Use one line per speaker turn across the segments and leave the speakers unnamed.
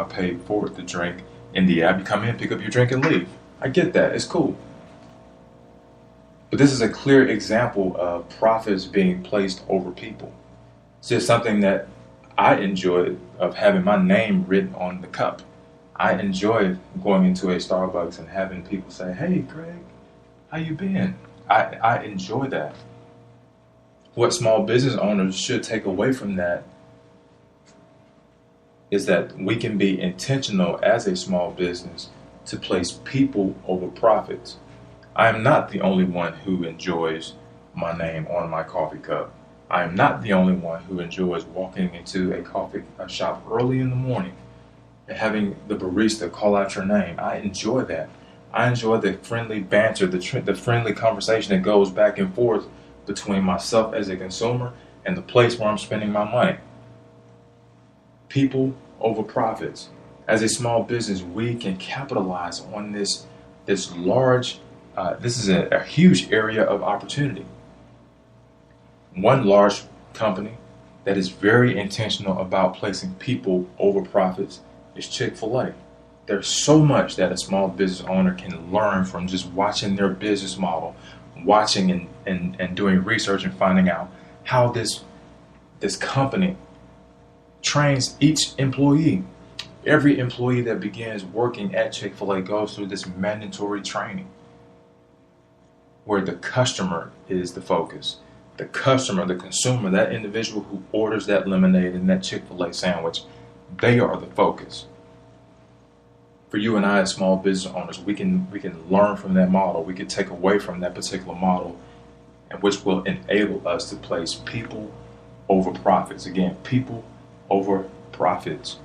pay for the drink in the app. You come in, pick up your drink, and leave. I get that. It's cool. But this is a clear example of profits being placed over people. It's just something that I enjoy of having my name written on the cup. I enjoy going into a Starbucks and having people say, "Hey, Greg, how you been?" I enjoy that. What small business owners should take away from that is that we can be intentional as a small business to place people over profits. I am not the only one who enjoys my name on my coffee cup. I am not the only one who enjoys walking into a shop early in the morning and having the barista call out your name. I enjoy that. I enjoy the friendly banter, the friendly conversation that goes back and forth between myself as a consumer and the place where I'm spending my money. People over profits. As a small business, we can capitalize on this large, this is a huge area of opportunity. One large company that is very intentional about placing people over profits is Chick-fil-A. There's so much that a small business owner can learn from just watching their business model, watching and doing research and finding out how this company trains each employee. Every employee that begins working at Chick-fil-A goes through this mandatory training where the customer is the focus. The customer, the consumer, that individual who orders that lemonade and that Chick-fil-A sandwich, they are the focus. For you and I as small business owners, we can learn from that model. We can take away from that particular model, and which will enable us to place people over profits. Again, people over profits.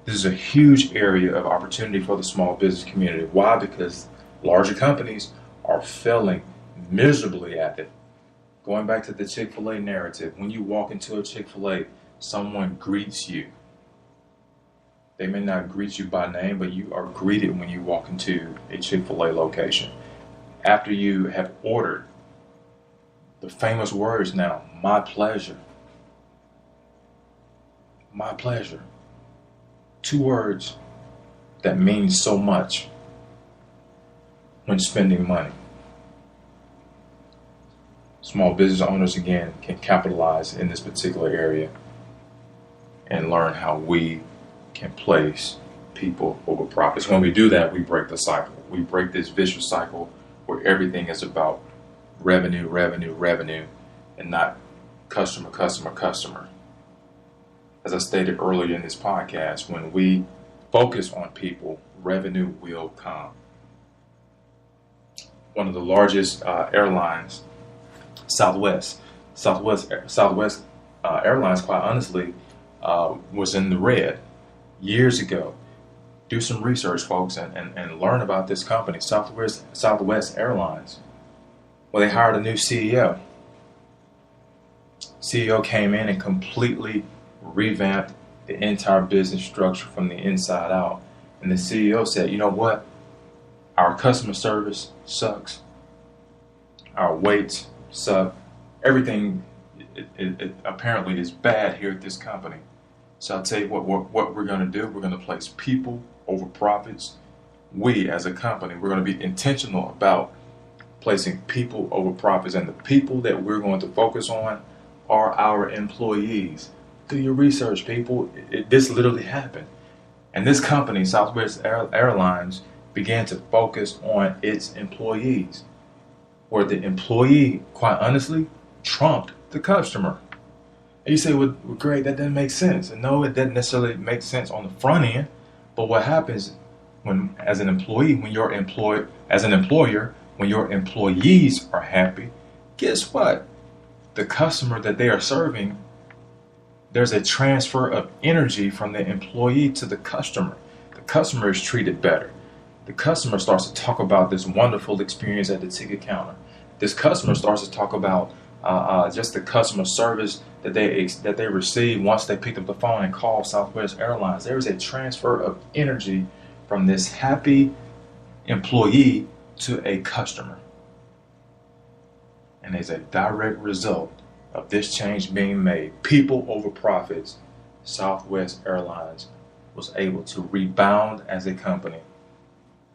This is a huge area of opportunity for the small business community. Why? Because larger companies are failing miserably at it. Going back to the Chick-fil-A narrative, when you walk into a Chick-fil-A, someone greets you. They may not greet you by name, but you are greeted when you walk into a Chick-fil-A location. After you have ordered, the famous words now, "My pleasure." My pleasure. Two words that mean so much when spending money. Small business owners, again, can capitalize in this particular area and learn how we can place people over profits. When we do that, we break the cycle. We break this vicious cycle where everything is about revenue, revenue, revenue, and not customer, customer, customer. As I stated earlier in this podcast, when we focus on people, revenue will come. One of the largest airlines, Southwest Airlines, quite honestly, was in the red years ago. Do some research, folks, and learn about this company, Southwest Airlines. Well, they hired a new CEO. CEO came in and completely revamped the entire business structure from the inside out. And the CEO said, "You know what? Our customer service sucks. Our waits suck. Everything it apparently is bad here at this company. So I'll tell you what we're going to do. We're going to place people over profits. We, as a company, we're going to be intentional about placing people over profits. And the people that we're going to focus on are our employees." Do your research, people. This literally happened. And this company, Southwest Airlines, began to focus on its employees, where the employee, quite honestly, trumped the customer. And you say, well, Greg, that doesn't make sense. And no, it doesn't necessarily make sense on the front end. But what happens when, as an employee, when you're employed, as an employer, when your employees are happy, guess what? The customer that they are serving, there's a transfer of energy from the employee to the customer. The customer is treated better. The customer starts to talk about this wonderful experience at the ticket counter. This customer starts to talk about just the customer service that they receive once they pick up the phone and call Southwest Airlines. There is a transfer of energy from this happy employee to a customer. And as a direct result of this change being made, people over profits, Southwest Airlines was able to rebound as a company.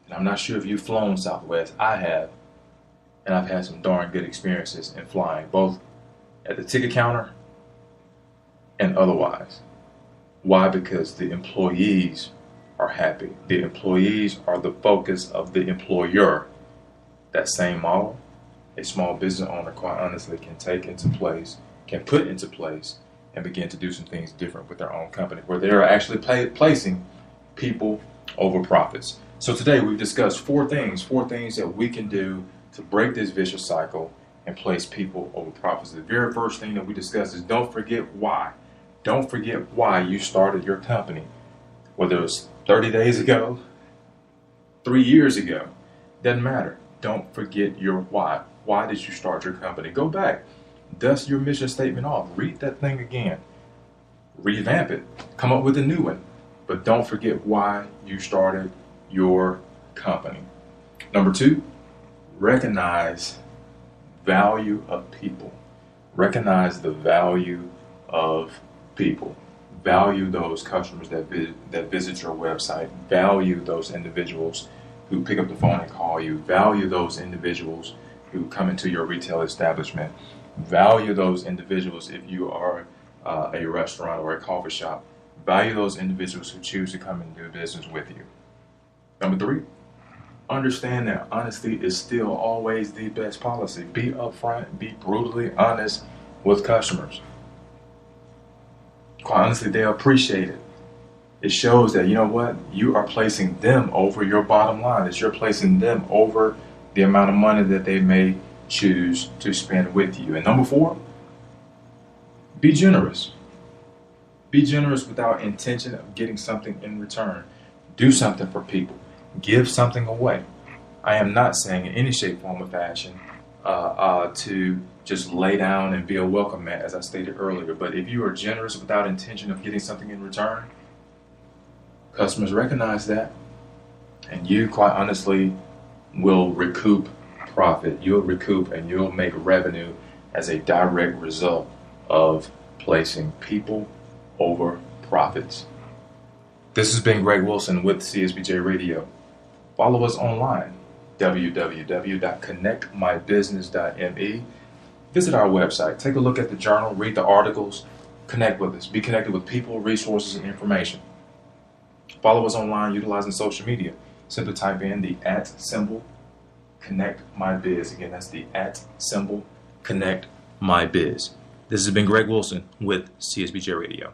And I'm not sure if you've flown Southwest. I have. And I've had some darn good experiences in flying, both at the ticket counter and otherwise. Why? Because the employees are happy. The employees are the focus of the employer. That same model, a small business owner, quite honestly, can put into place, and begin to do some things different with their own company, where they are actually placing people over profits. So today we've discussed four things that we can do to break this vicious cycle and place people over profits. The very first thing that we discussed is don't forget why. Don't forget why you started your company. Whether it was 30 days ago, 3 years ago, doesn't matter. Don't forget your why. Why did you start your company? Go back, dust your mission statement off, read that thing again, revamp it, come up with a new one. But don't forget why you started your company. Number 2, recognize value of people. Recognize the value of people. Value those customers that visit your website. Value those individuals who pick up the phone and call you. Value those individuals who come into your retail establishment. Value those individuals if you are a restaurant or a coffee shop. Value those individuals who choose to come and do business with you. Number 3, understand that honesty is still always the best policy. Be upfront, be brutally honest with customers. Quite honestly, they appreciate it. It shows that, you know what, you are placing them over your bottom line. It's you're placing them over the amount of money that they may choose to spend with you. And number 4, be generous. Be generous without intention of getting something in return. Do something for people. Give something away. I am not saying in any shape, form, or fashion to just lay down and be a welcome mat, as I stated earlier. But if you are generous without intention of getting something in return, customers recognize that, and you, quite honestly, will recoup profit. You'll recoup and you'll make revenue as a direct result of placing people over profits. This has been Greg Wilson with CSBJ Radio. Follow us online, www.connectmybusiness.me. Visit our website. Take a look at the journal, read the articles, connect with us. Be connected with people, resources, and information. Follow us online utilizing social media. Simply type in the @ Connect My Biz. Again, that's the @ Connect My Biz. This has been Greg Wilson with CSBJ Radio.